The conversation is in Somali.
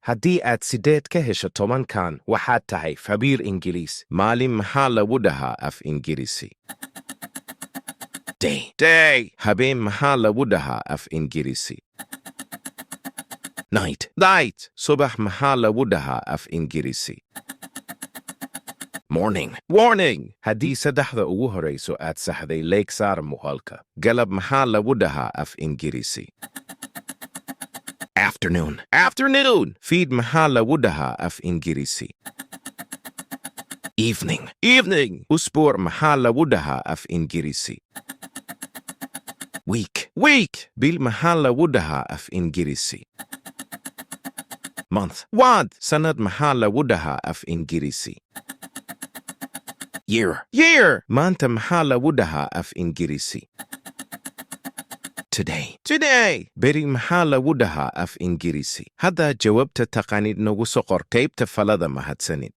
haddii aad sideed ka hesho 10 kan waxaad tahay khabiir Ingiriis. Maalin maxaa lagu dhahaa af Ingiriisi? Day. Habeen maxaa lagu dhahaa af Ingiriisi? Night. Subax maxaa lagu dhahaa af Ingiriisi? Morning. Haddii saddexda ugu horeyso aad saxday leeg saar muuqaalka. Galab maxaa lagu dhahaa af Ingiriisi? Afternoon. Fiid maxaa lagu dhahaa af Ingiriisi? Evening. Usbuuc maxaa lagu dhahaa af Ingiriisi? Week. Bil maxaa lagu dhahaa af Ingiriisi? Month. Sanad maxaa lagu dhahaa af Ingiriisi? Year. Maanta maxaa lagu dhahaa af Ingiriisi? Today. Beri maxaa lagu dhahaa af Ingiriisi? Hadda jawaabta taqaanid nagu soo qor qaybta falada mahadsanid.